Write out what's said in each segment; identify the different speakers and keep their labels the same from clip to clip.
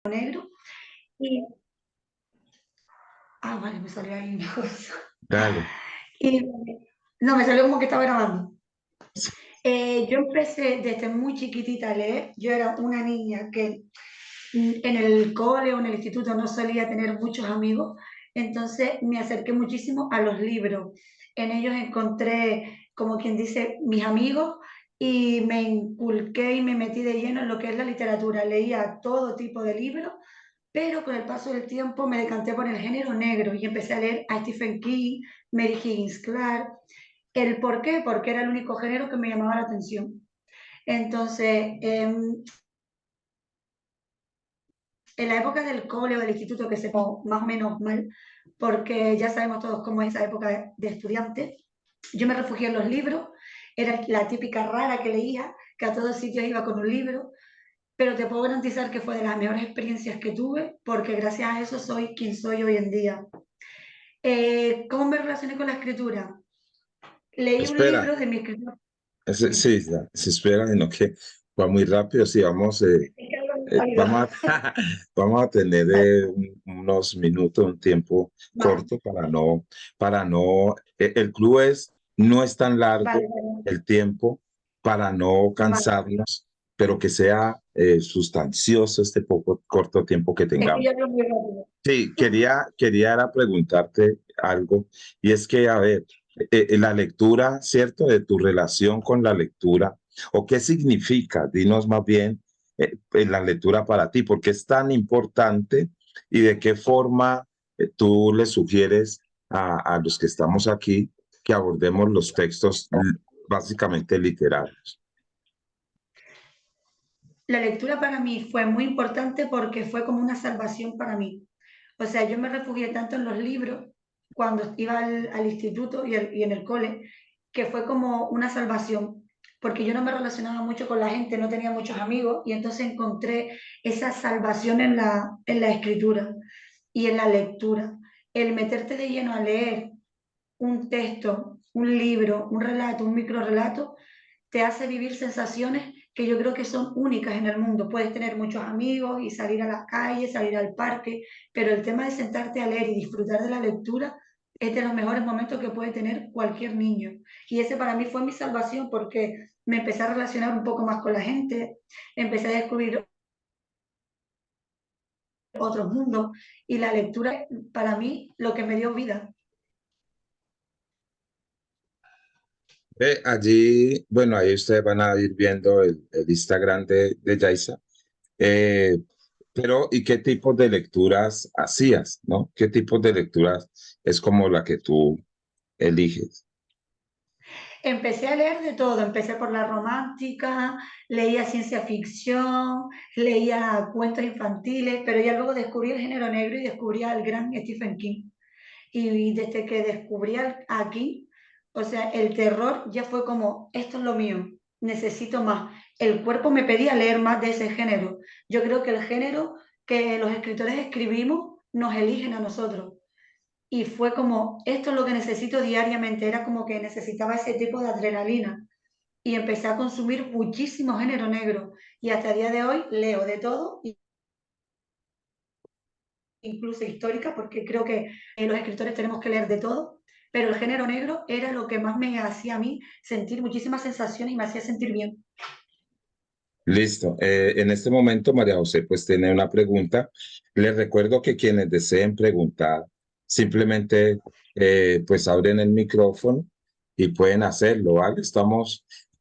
Speaker 1: negro. Y, vale, me salió ahí una cosa.
Speaker 2: Dale.
Speaker 1: Y, no, me salió como que estaba grabando.
Speaker 2: Sí.
Speaker 1: Yo empecé desde muy chiquitita a leer. Yo era una niña que en el cole o en el instituto no solía tener muchos amigos, entonces me acerqué muchísimo a los libros. En ellos encontré, como quien dice, mis amigos y me inculqué y me metí de lleno en lo que es la literatura. Leía todo tipo de libros, pero con el paso del tiempo me decanté por el género negro y empecé a leer a Stephen King, Mary Higgins Clark. ¿El por qué? Porque era el único género que me llamaba la atención. Entonces, en la época del cole o del instituto, que se fue más o menos mal, porque ya sabemos todos cómo es esa época de estudiante, yo me refugié en los libros, era la típica rara que leía, que a todos sitios iba con un libro, pero te puedo garantizar que fue de las mejores experiencias que tuve, porque gracias a eso soy quien soy hoy en día. ¿Cómo me relacioné con la escritura? Leí un
Speaker 2: Espera,
Speaker 1: libro de mi escritor.
Speaker 2: sí, ya, se espera, sino que va muy rápido. Sí, vamos, vamos a tener unos minutos, un tiempo
Speaker 1: Vale,
Speaker 2: corto para no, el club no es tan
Speaker 1: vale,
Speaker 2: largo
Speaker 1: vale,
Speaker 2: el tiempo para no
Speaker 1: vale.
Speaker 2: cansarnos, pero que sea sustancioso este poco corto tiempo que
Speaker 1: Es que
Speaker 2: tengamos.
Speaker 1: yo hablo muy rápido.
Speaker 2: Sí, quería era preguntarte algo, y es que, a ver, la lectura, ¿cierto? De tu relación con la lectura, o qué significa, dinos más bien, la lectura para ti, por qué es tan importante y de qué forma tú le sugieres a los que estamos aquí que abordemos los textos básicamente literarios.
Speaker 1: La lectura para mí fue muy importante porque fue como una salvación para mí. O sea, yo me refugié tanto en los libros cuando iba al instituto y en el cole, que fue como una salvación, porque yo no me relacionaba mucho con la gente, no tenía muchos amigos, y entonces encontré esa salvación en la escritura y en la lectura. El meterte de lleno a leer un texto, un libro, un relato, un microrelato, te hace vivir sensaciones que yo creo que son únicas en el mundo. Puedes tener muchos amigos y salir a la calle, salir al parque, pero el tema de sentarte a leer y disfrutar de la lectura es de los mejores momentos que puede tener cualquier niño. Y ese para mí fue mi salvación porque me empecé a relacionar un poco más con la gente, empecé a descubrir otros mundos y la lectura para mí lo que me dio vida.
Speaker 2: Allí, bueno, ahí ustedes van a ir viendo el Instagram de Yaisa. Eh, pero, ¿y qué tipo de lecturas hacías, no? ¿Qué tipo de lecturas es como la que tú eliges?
Speaker 1: Empecé a leer de todo, empecé por la romántica, leía ciencia ficción, leía cuentos infantiles, pero ya luego descubrí el género negro y descubrí al gran Stephen King. Y desde que descubrí a King, o sea, el terror ya fue como, esto es lo mío, necesito más. El cuerpo me pedía leer más de ese género. Yo creo que el género que los escritores escribimos nos eligen a nosotros y fue como, esto es lo que necesito diariamente, era como que necesitaba ese tipo de adrenalina y empecé a consumir muchísimo género negro y hasta el día de hoy leo de todo, incluso histórica, porque creo que los escritores tenemos que leer de todo, pero el género negro era lo que más me hacía a mí sentir muchísimas sensaciones y me hacía sentir bien.
Speaker 2: Listo. En este momento, María José, pues tiene una pregunta. Les recuerdo que quienes deseen preguntar, simplemente pues abren el micrófono y pueden hacerlo, ¿vale?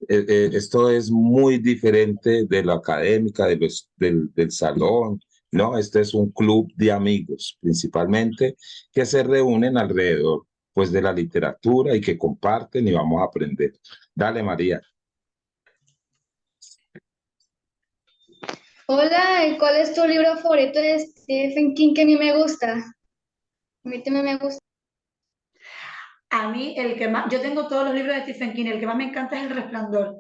Speaker 2: Esto es muy diferente de la académica, del salón, ¿no? Este es un club de amigos, principalmente, que se reúnen alrededor, pues, de la literatura y que comparten y vamos a aprender. Dale, María.
Speaker 3: Hola, ¿y cuál es tu libro favorito de Stephen King que a mí me gusta? A mí también me gusta.
Speaker 1: A mí el que más, yo tengo todos los libros de Stephen King, el que más me encanta es El Resplandor.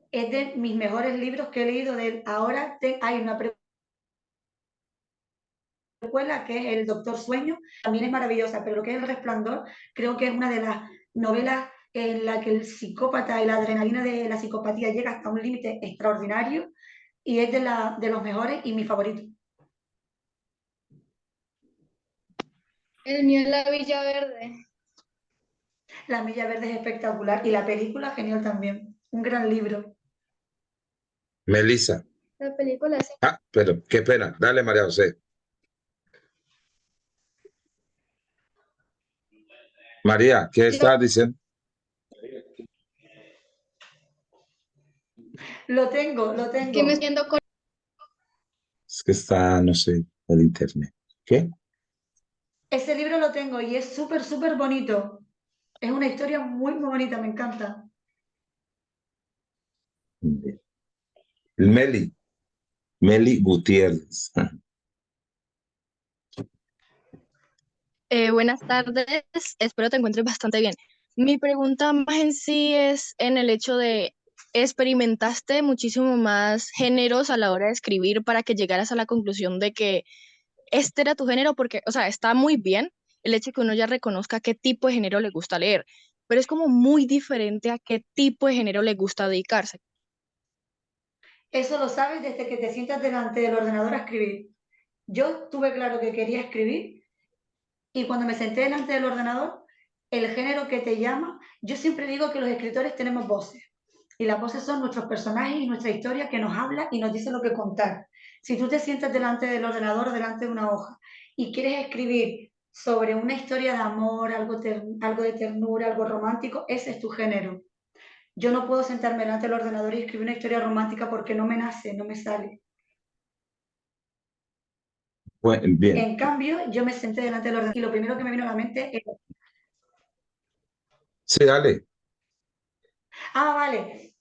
Speaker 1: Es de mis mejores libros que he leído de él. Ahora hay una precuela que es El Doctor Sueño, también es maravillosa, pero lo que es El Resplandor creo que es una de las novelas en la que el psicópata y la adrenalina de la psicopatía llega hasta un límite extraordinario y es de los mejores y mi favorito.
Speaker 3: El mío es La Villa Verde.
Speaker 1: La Milla Verde es espectacular y la película genial también. Un gran libro.
Speaker 2: Melissa.
Speaker 3: La película es...
Speaker 2: Ah, pero qué pena. Dale, María José. María, ¿qué
Speaker 3: Yo
Speaker 2: estás diciendo?
Speaker 1: Lo
Speaker 3: que me
Speaker 1: tengo.
Speaker 3: siento con...
Speaker 2: Es que está, no sé, el internet. ¿Qué?
Speaker 1: Ese libro lo tengo y es súper, súper bonito. Es una historia muy, muy bonita, me encanta.
Speaker 2: Meli, Meli Gutiérrez.
Speaker 4: Buenas tardes, espero te encuentres bastante bien. Mi pregunta más en sí es en el hecho de, ¿experimentaste muchísimo más géneros a la hora de escribir para que llegaras a la conclusión de que este era tu género? Porque, o sea, está muy bien el hecho de que uno ya reconozca qué tipo de género le gusta leer, pero es como muy diferente a qué tipo de género le gusta dedicarse.
Speaker 1: Eso lo sabes desde que te sientas delante del ordenador a escribir. Yo tuve claro que quería escribir y cuando me senté delante del ordenador, el género que te llama, yo siempre digo que los escritores tenemos voces y las voces son nuestros personajes y nuestra historia que nos habla y nos dice lo que contar. Si tú te sientas delante del ordenador, delante de una hoja y quieres escribir sobre una historia de amor, algo de ternura, algo romántico, ese es tu género. Yo no puedo sentarme delante del ordenador y escribir una historia romántica porque no me nace, no me sale.
Speaker 2: Bien,
Speaker 1: En cambio, yo me senté delante del ordenador y lo primero que me vino a la mente es,
Speaker 2: sí, dale.
Speaker 1: vale,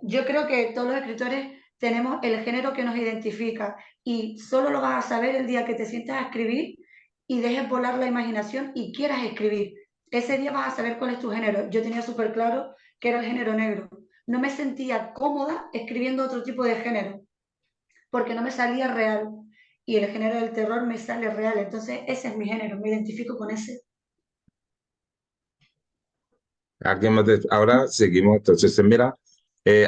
Speaker 1: yo creo que todos los escritores tenemos el género que nos identifica y solo lo vas a saber el día que te sientas a escribir y dejes volar la imaginación y quieras escribir. Ese día vas a saber cuál es tu género. Yo tenía súper claro que era el género negro. No me sentía cómoda escribiendo otro tipo de género porque no me salía real y el género del terror me sale real. Entonces, ese es mi género, me identifico con ese.
Speaker 2: Ahora seguimos. Entonces, mira,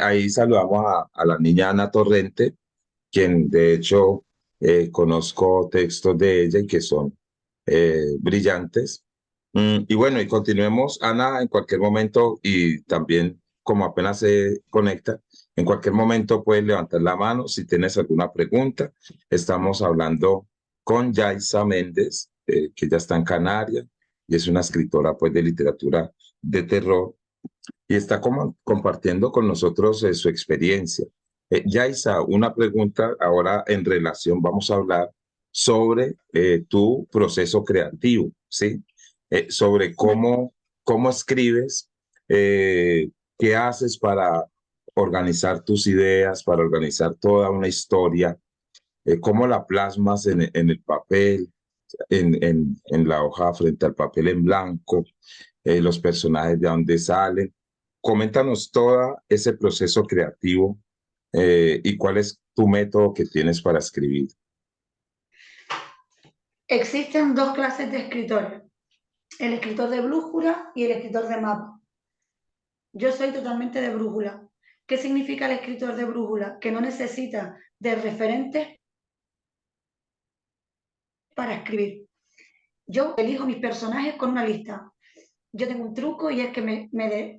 Speaker 2: ahí saludamos a la niña Ana Torrente, quien de hecho conozco textos de ella y que son brillantes. Y bueno, y continuemos, Ana, en cualquier momento y también como apenas se conecta, en cualquier momento puedes levantar la mano si tienes alguna pregunta. Estamos hablando con Yaisa Méndez, que ya está en Canarias y es una escritora pues de literatura de terror y está como compartiendo con nosotros su experiencia. Yaisa, una pregunta ahora en relación, vamos a hablar sobre tu proceso creativo, ¿sí? Sobre cómo escribes, qué haces para organizar tus ideas, para organizar toda una historia, cómo la plasmas en el papel, en la hoja frente al papel en blanco, los personajes de dónde salen. Coméntanos todo ese proceso creativo y cuál es tu método que tienes para escribir.
Speaker 1: Existen dos clases de escritores, el escritor de brújula y el escritor de mapa. Yo soy totalmente de brújula. ¿Qué significa el escritor de brújula? Que no necesita de referentes para escribir. Yo elijo mis personajes con una lista. Yo tengo un truco y es que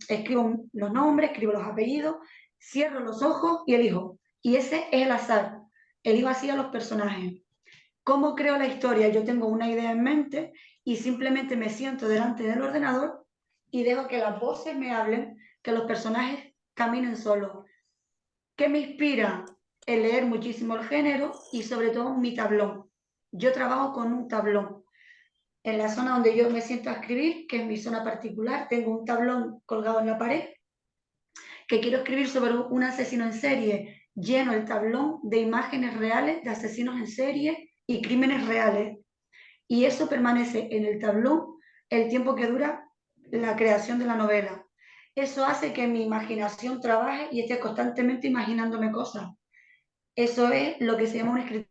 Speaker 1: escribo los nombres, escribo los apellidos, cierro los ojos y elijo. Y ese es el azar. Elijo así a los personajes. ¿Cómo creo la historia? Yo tengo una idea en mente y simplemente me siento delante del ordenador y dejo que las voces me hablen, que los personajes caminen solos. ¿Qué me inspira? El leer muchísimo el género y sobre todo mi tablón. Yo trabajo con un tablón. En la zona donde yo me siento a escribir, que es mi zona particular, tengo un tablón colgado en la pared que quiero escribir sobre un asesino en serie. Lleno el tablón de imágenes reales de asesinos en serie y crímenes reales. Y eso permanece en el tablón el tiempo que dura la creación de la novela. Eso hace que mi imaginación trabaje y esté constantemente imaginándome cosas. Eso es lo que se llama un escritor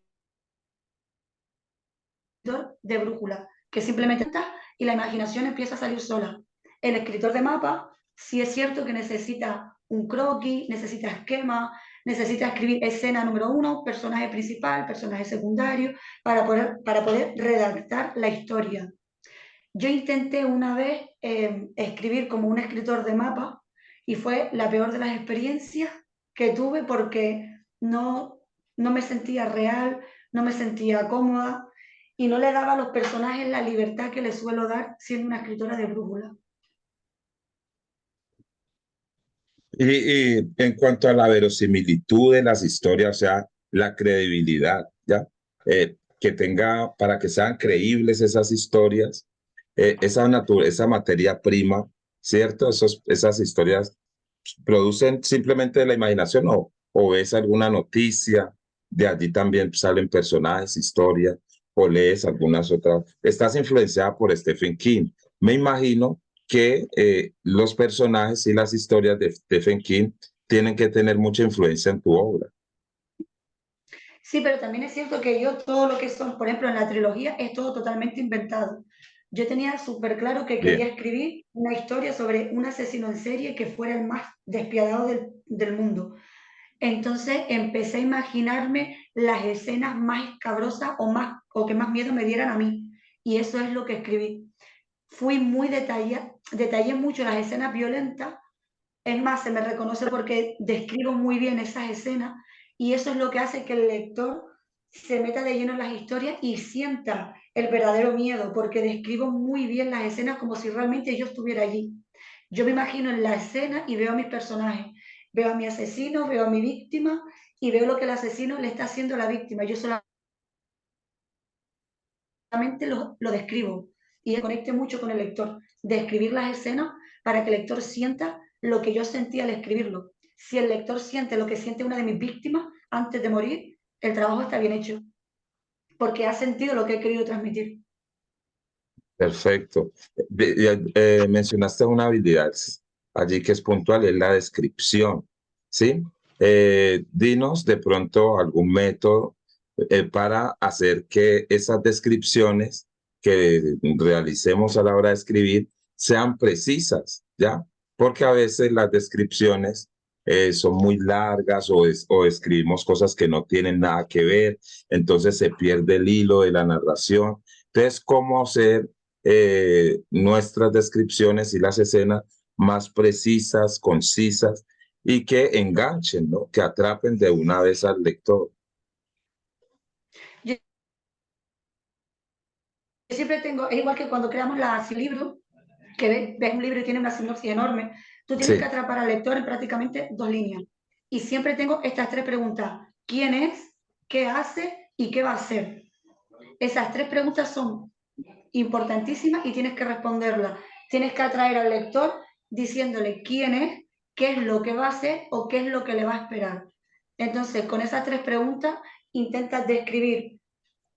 Speaker 1: de brújula, que simplemente está y la imaginación empieza a salir sola. El escritor de mapa, sí es cierto que necesita un croquis, necesita esquema, necesita escribir escena número 1, personaje principal, personaje secundario, para poder redactar la historia. Yo intenté una vez escribir como un escritor de mapa y fue la peor de las experiencias que tuve porque no me sentía real, no me sentía cómoda y no le daba a los personajes la libertad que les suelo dar siendo una escritora de brújula.
Speaker 2: Y en cuanto a la verosimilitud de las historias, o sea, la credibilidad, ¿ya? Que tenga, para que sean creíbles esas historias, esa materia prima, ¿cierto? Esas historias producen simplemente de la imaginación o ves alguna noticia, de allí también salen personajes, historias, o lees algunas otras. Estás influenciada por Stephen King. Me imagino que los personajes y las historias de Stephen King tienen que tener mucha influencia en tu obra.
Speaker 1: Sí, pero también es cierto que yo todo lo que son, por ejemplo, en la trilogía, es todo totalmente inventado. Yo tenía súper claro que quería
Speaker 2: Bien,
Speaker 1: escribir una historia sobre un asesino en serie que fuera el más despiadado del mundo. Entonces empecé a imaginarme las escenas más escabrosas o que más miedo me dieran a mí. Y eso es lo que escribí. Fui muy detallada, detallé mucho las escenas violentas. Es más, se me reconoce porque describo muy bien esas escenas y eso es lo que hace que el lector se meta de lleno en las historias y sienta el verdadero miedo, porque describo muy bien las escenas como si realmente yo estuviera allí. Yo me imagino en la escena y veo a mis personajes, veo a mi asesino, veo a mi víctima y veo lo que el asesino le está haciendo a la víctima. Yo solamente lo describo y conecte mucho con el lector, describir las escenas para que el lector sienta lo que yo sentía al escribirlo. Si el lector siente lo que siente una de mis víctimas antes de morir, el trabajo está bien hecho, porque ha sentido lo que he querido transmitir.
Speaker 2: perfecto. Mencionaste una habilidad allí que es puntual, es la descripción, ¿sí? Dinos de pronto algún método para hacer que esas descripciones que realicemos a la hora de escribir sean precisas, ¿ya? Porque a veces las descripciones son muy largas o escribimos cosas que no tienen nada que ver, entonces se pierde el hilo de la narración. Entonces, ¿cómo hacer nuestras descripciones y las escenas más precisas, concisas y que enganchen, ¿no? Que atrapen de una vez al lector?
Speaker 1: Yo siempre tengo, es igual que cuando creamos el libro, que ves un libro y tiene una sinopsis enorme, tú tienes que
Speaker 2: Sí,
Speaker 1: atrapar al lector en prácticamente 2 líneas. Y siempre tengo estas 3 preguntas. ¿Quién es? ¿Qué hace? ¿Y qué va a hacer? Esas 3 preguntas son importantísimas y tienes que responderla. Tienes que atraer al lector diciéndole quién es, qué es lo que va a hacer o qué es lo que le va a esperar. Entonces, con esas 3 preguntas, intentas describir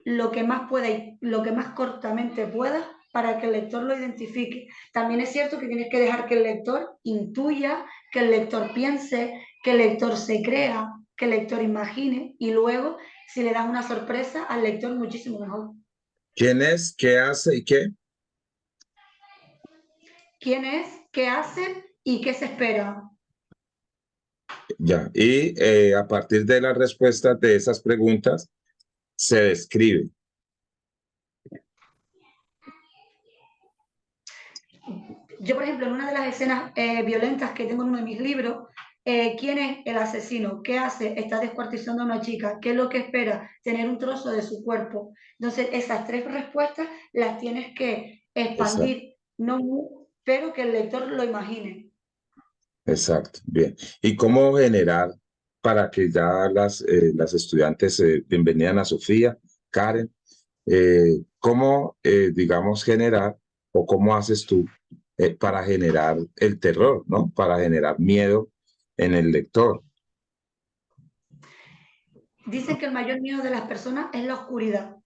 Speaker 1: lo que más pueda y lo que más cortamente pueda para que el lector lo identifique. También es cierto que tienes que dejar que el lector intuya, que el lector piense, que el lector se crea, que el lector imagine y luego, si le das una sorpresa al lector, muchísimo mejor.
Speaker 2: ¿quién es? ¿Qué hace y qué?
Speaker 1: ¿Quién es? ¿Qué hace? ¿Y qué se espera?
Speaker 2: Ya. Y a partir de las respuestas de esas preguntas se describe.
Speaker 1: Yo, por ejemplo, en una de las escenas violentas que tengo en uno de mis libros, ¿quién es el asesino? ¿Qué hace? Está descuartizando a una chica. ¿Qué es lo que espera? Tener un trozo de su cuerpo. Entonces, esas 3 respuestas las tienes que
Speaker 2: Exacto.
Speaker 1: expandir, no, pero que el lector lo imagine.
Speaker 2: Exacto, bien. ¿Y cómo generar para que ya las estudiantes, bienvenidas a Sofía, Karen, cómo, digamos, generar o cómo haces tú para generar el terror, ¿no? Para generar miedo en el lector.
Speaker 1: Dicen que el mayor miedo de las personas es la oscuridad.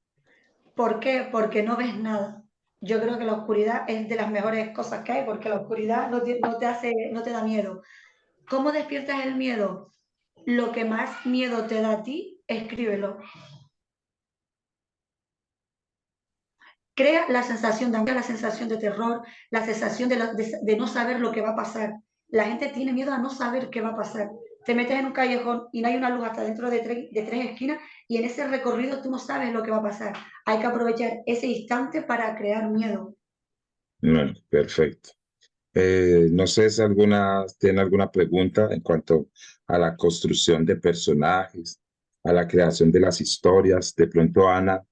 Speaker 1: ¿Por qué? Porque no ves nada. Yo creo que la oscuridad es de las mejores cosas que hay, porque la oscuridad no te da miedo. ¿Cómo despiertas el miedo? Lo que más miedo te da a ti, escríbelo. Crea la sensación de angustia, la sensación de terror, la sensación de no saber lo que va a pasar. La gente tiene miedo a no saber qué va a pasar. Te metes en un callejón y no hay una luz hasta dentro de 3 esquinas y en ese recorrido tú no sabes lo que va a pasar. Hay que aprovechar ese instante para crear miedo.
Speaker 2: Bueno, perfecto. No sé si tiene alguna pregunta en cuanto a la construcción de personajes, a la creación de las historias. De pronto, Ana,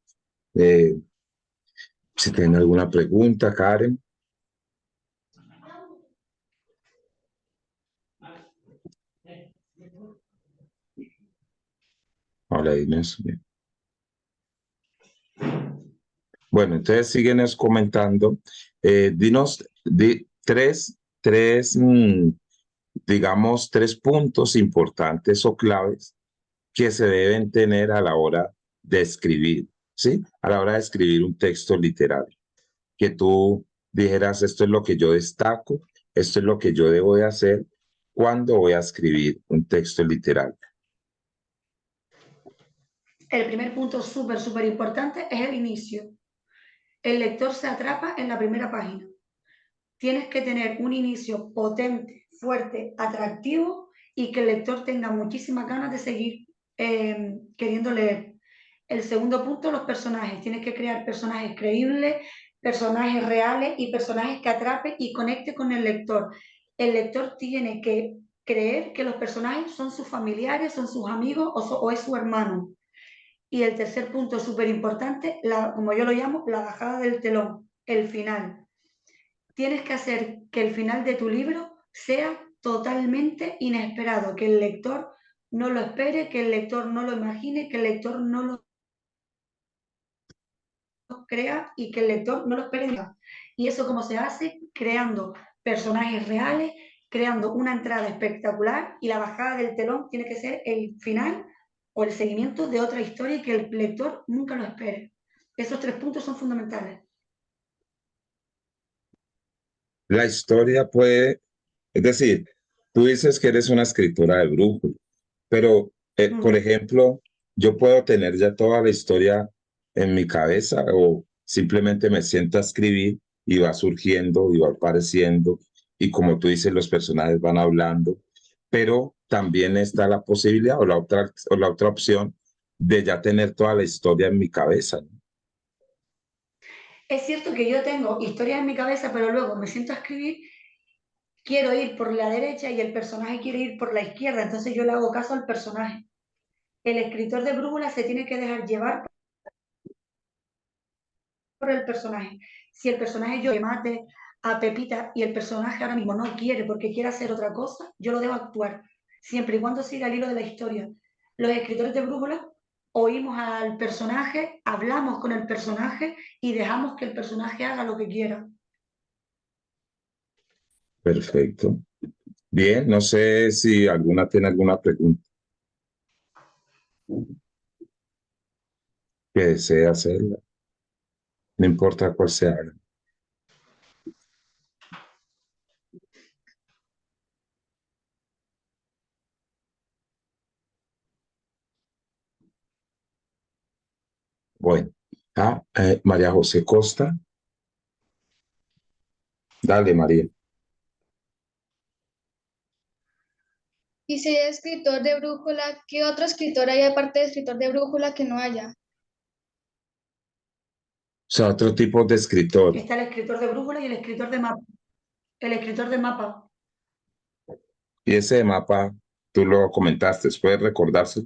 Speaker 2: eh, si tiene alguna pregunta, Karen. Hola, Inés. Bien. Bueno, entonces síguenos comentando. Dinos digamos, tres puntos importantes o claves que se deben tener a la hora de escribir, ¿sí? A la hora de escribir un texto literario. Que tú dijeras, esto es lo que yo destaco, esto es lo que yo debo de hacer cuando voy a escribir un texto literario.
Speaker 1: El primer punto súper importante es el inicio. El lector se atrapa en la primera página. Tienes que tener un inicio potente, fuerte, atractivo y que el lector tenga muchísimas ganas de seguir queriendo leer. El segundo punto, los personajes. Tienes que crear personajes creíbles, personajes reales y personajes que atrapen y conecte con el lector. El lector tiene que creer que los personajes son sus familiares, son sus amigos o es su hermano. Y el tercer punto súper importante, como yo lo llamo, la bajada del telón, el final. Tienes que hacer que el final de tu libro sea totalmente inesperado, que el lector no lo espere, que el lector no lo imagine, que el lector no lo crea y que el lector no lo espere. Y eso cómo se hace creando personajes reales, creando una entrada espectacular y la bajada del telón tiene que ser el final o el seguimiento de otra historia y que el lector nunca lo espere. Esos tres puntos son fundamentales.
Speaker 2: La historia puede, es decir, tú dices que eres una escritora de brújula, pero, por ejemplo, yo puedo tener ya toda la historia en mi cabeza o simplemente me siento a escribir y va surgiendo y va apareciendo y como tú dices, los personajes van hablando, pero también está la posibilidad o la otra opción de ya tener toda la historia en mi cabeza, ¿no?
Speaker 1: Es cierto que yo tengo historias en mi cabeza, pero luego me siento a escribir, quiero ir por la derecha y el personaje quiere ir por la izquierda, entonces yo le hago caso al personaje. El escritor de brújula se tiene que dejar llevar por el personaje. Si el personaje yo le mate a Pepita y el personaje ahora mismo no quiere porque quiere hacer otra cosa, yo lo dejo actuar, siempre y cuando siga el hilo de la historia. Los escritores de brújula oímos al personaje, hablamos con el personaje y dejamos que el personaje haga lo que quiera.
Speaker 2: Perfecto. Bien, no sé si alguna tiene alguna pregunta que desee hacerla, no importa cuál sea. Bueno, María José Costa, dale, María.
Speaker 3: Y si es escritor de brújula, ¿qué otro escritor hay aparte de escritor de brújula que no haya?
Speaker 2: O sea, otro tipo de escritor.
Speaker 1: Está el escritor de brújula y el escritor de mapa. El escritor de mapa.
Speaker 2: Y ese mapa, tú lo comentaste, ¿puedes recordarse?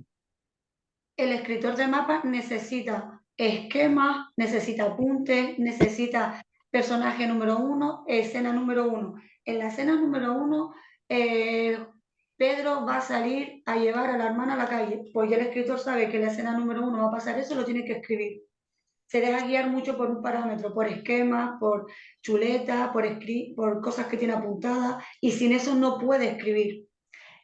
Speaker 1: El escritor de mapa necesita esquemas, necesita apuntes, necesita personaje número 1, escena número 1. En la escena número 1, Pedro va a salir a llevar a la hermana a la calle. Pues ya el escritor sabe que en la escena número 1 va a pasar eso, lo tiene que escribir. Se deja guiar mucho por un parámetro, por esquemas, por chuleta, por cosas que tiene apuntadas, y sin eso no puede escribir.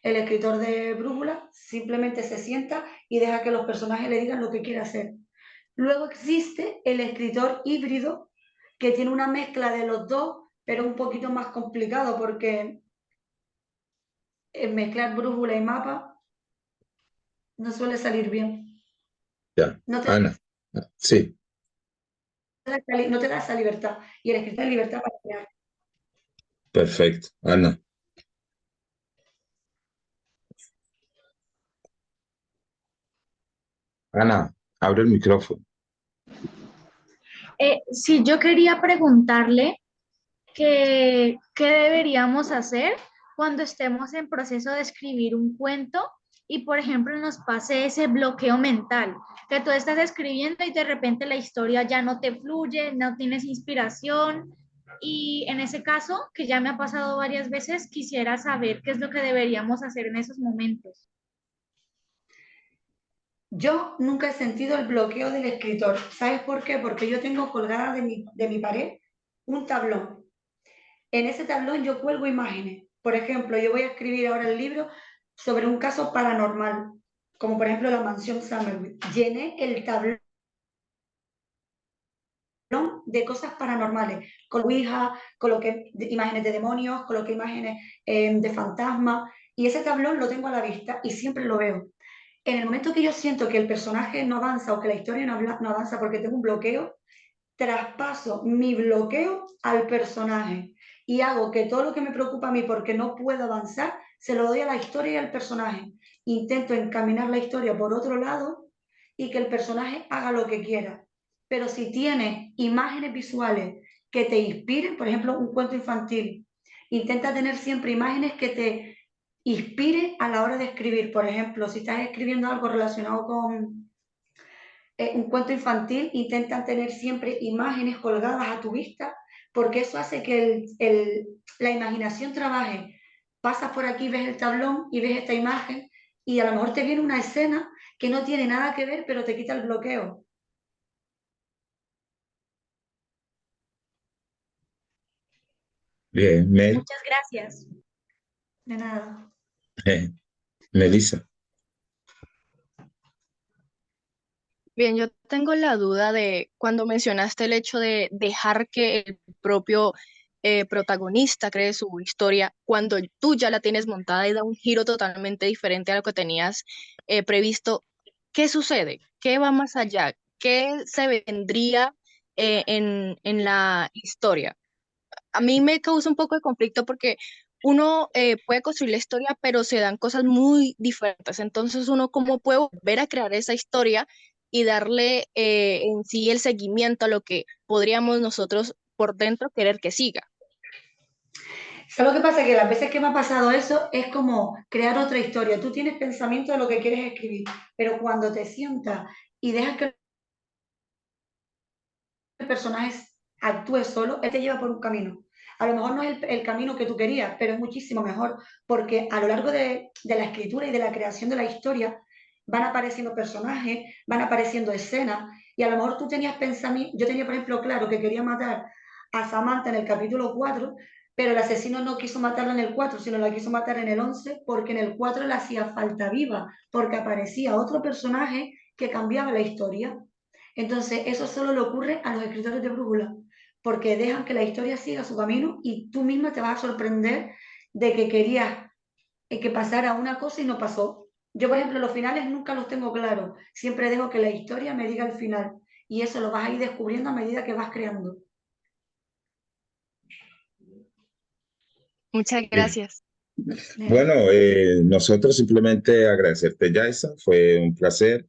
Speaker 1: El escritor de brújula simplemente se sienta y deja que los personajes le digan lo que quiere hacer. Luego existe el escritor híbrido, que tiene una mezcla de los dos, pero un poquito más complicado porque mezclar brújula y mapa no suele salir bien.
Speaker 2: Ya,
Speaker 1: No te,
Speaker 2: Ana, sí,
Speaker 1: no te da esa libertad. Y el escritor da libertad para crear.
Speaker 2: perfecto. Ana, Ana, abre el micrófono.
Speaker 5: Sí, yo quería preguntarle qué deberíamos hacer cuando estemos en proceso de escribir un cuento y, por ejemplo, nos pase ese bloqueo mental, que tú estás escribiendo y de repente la historia ya no te fluye, no tienes inspiración. Y en ese caso, que ya me ha pasado varias veces, quisiera saber qué es lo que deberíamos hacer en esos momentos.
Speaker 1: Yo nunca he sentido el bloqueo del escritor. ¿Sabes por qué? Porque yo tengo colgada de mi pared un tablón. En ese tablón yo cuelgo imágenes. Por ejemplo, yo voy a escribir ahora el libro sobre un caso paranormal, como por ejemplo la mansión Summerville. Llené el tablón de cosas paranormales. Ouija, coloqué imágenes de demonios, coloqué imágenes de fantasmas, y ese tablón lo tengo a la vista y siempre lo veo. En el momento que yo siento que el personaje no avanza o que la historia no avanza porque tengo un bloqueo, traspaso mi bloqueo al personaje y hago que todo lo que me preocupa a mí porque no puedo avanzar, se lo doy a la historia y al personaje. Intento encaminar la historia por otro lado y que el personaje haga lo que quiera. Pero si tienes imágenes visuales que te inspiren, por ejemplo, un cuento infantil, intenta tener siempre imágenes que te inspiren a la hora de escribir. Por ejemplo, si estás escribiendo algo relacionado con un cuento infantil, intentan tener siempre imágenes colgadas a tu vista, porque eso hace que la imaginación trabaje. Pasas por aquí, ves el tablón y ves esta imagen y a lo mejor te viene una escena que no tiene nada que ver, pero te quita el bloqueo.
Speaker 2: Bien,
Speaker 5: Muchas gracias.
Speaker 1: De nada.
Speaker 2: Melissa.
Speaker 4: Bien, yo tengo la duda de cuando mencionaste el hecho de dejar que el propio protagonista cree su historia, cuando tú ya la tienes montada y da un giro totalmente diferente a lo que tenías previsto, ¿qué sucede? ¿Qué va más allá? ¿Qué se vendría en la historia? A mí me causa un poco de conflicto porque uno puede construir la historia, pero se dan cosas muy diferentes. Entonces, uno cómo puede volver a crear esa historia y darle en sí el seguimiento a lo que podríamos nosotros por dentro querer que siga.
Speaker 1: ¿Sabes lo que pasa? Que las veces que me ha pasado eso es como crear otra historia. Tú tienes pensamiento de lo que quieres escribir, pero cuando te sientas y dejas que el personaje actúe solo, él te lleva por un camino. A lo mejor no es el camino que tú querías, pero es muchísimo mejor porque a lo largo de la escritura y de la creación de la historia van apareciendo personajes, van apareciendo escenas y a lo mejor tú tenías pensamiento, yo tenía por ejemplo claro que quería matar a Samantha en el capítulo 4, pero el asesino no quiso matarla en el 4, sino la quiso matar en el 11 porque en el 4 le hacía falta viva, porque aparecía otro personaje que cambiaba la historia. Entonces, eso solo le ocurre a los escritores de brújula, porque dejan que la historia siga su camino y tú misma te vas a sorprender de que querías que pasara una cosa y no pasó. Yo, por ejemplo, los finales nunca los tengo claros, siempre dejo que la historia me diga el final y eso lo vas a ir descubriendo a medida que vas creando.
Speaker 4: Muchas
Speaker 2: Bien.
Speaker 4: gracias.
Speaker 2: Bueno, nosotros simplemente agradecerte, Yaisa, fue un placer.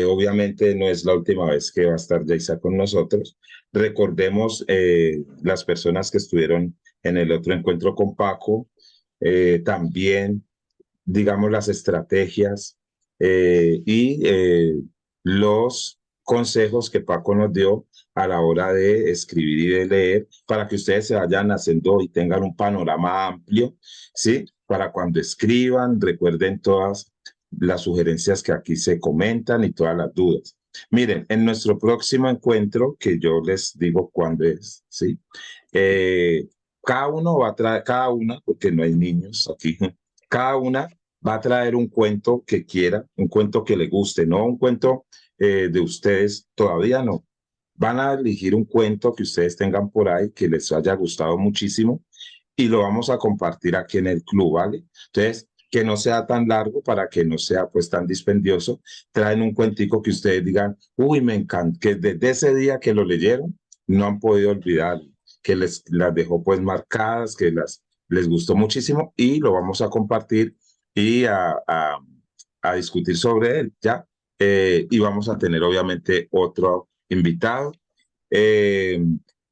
Speaker 2: Obviamente no es la última vez que va a estar Yaisa con nosotros. Recordemos las personas que estuvieron en el otro encuentro con Paco, también, digamos, las estrategias y los consejos que Paco nos dio a la hora de escribir y de leer para que ustedes se vayan haciendo y tengan un panorama amplio, ¿sí? Para cuando escriban, recuerden todas las sugerencias que aquí se comentan y todas las dudas. Miren, en nuestro próximo encuentro, que yo les digo cuándo es, ¿sí? Cada uno va a traer, cada una, porque no hay niños aquí, cada una va a traer un cuento que quiera, un cuento que le guste, no un cuento de ustedes, todavía no. Van a elegir un cuento que ustedes tengan por ahí que les haya gustado muchísimo y lo vamos a compartir aquí en el club, ¿vale? Entonces, que no sea tan largo para que no sea pues tan dispendioso. Traen un cuentico que ustedes digan, uy, me encanta, que desde ese día que lo leyeron no han podido olvidar, que las dejó pues marcadas, que les gustó muchísimo y lo vamos a compartir y a discutir sobre él, ¿ya? Y vamos a tener obviamente otro invitado.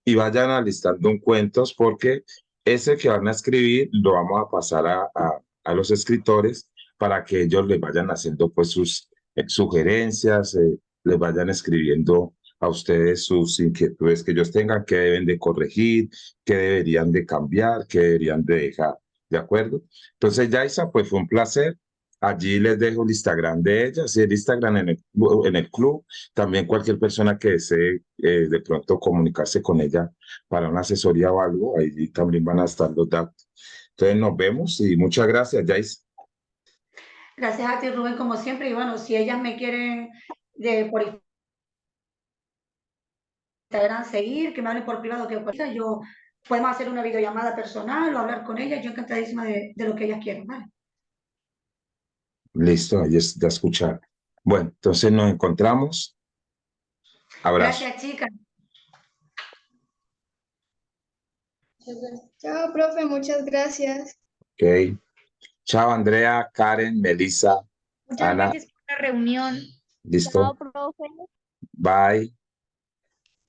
Speaker 2: y vayan alistando un cuentos porque ese que van a escribir lo vamos a pasar a los escritores para que ellos les vayan haciendo pues sus sugerencias, les vayan escribiendo a ustedes sus inquietudes que ellos tengan, que deben de corregir, que deberían de cambiar, que deberían de dejar, ¿de acuerdo? Entonces, Yaisa, pues fue un placer. Allí les dejo el Instagram de ella, sí, el Instagram en el club. También cualquier persona que desee de pronto comunicarse con ella para una asesoría o algo, ahí también van a estar los datos. Entonces nos vemos y muchas gracias, Yaisa.
Speaker 1: Gracias a ti, Rubén, como siempre. Y bueno, si ellas me quieren por Instagram seguir, que me hablen por privado, que cualquiera, yo podemos hacer una videollamada personal o hablar con ellas. Yo encantadísima de lo que ellas quieran, ¿vale?
Speaker 2: Listo, ahí es de escuchar. Bueno, entonces nos encontramos. Abrazo.
Speaker 1: Gracias, chicas.
Speaker 3: Chao, profe, muchas gracias.
Speaker 2: Ok. Chao, Andrea, Karen, Melissa,
Speaker 5: Muchas
Speaker 2: Ana.
Speaker 5: gracias por la reunión.
Speaker 2: Listo.
Speaker 4: Chao, profe.
Speaker 2: Bye.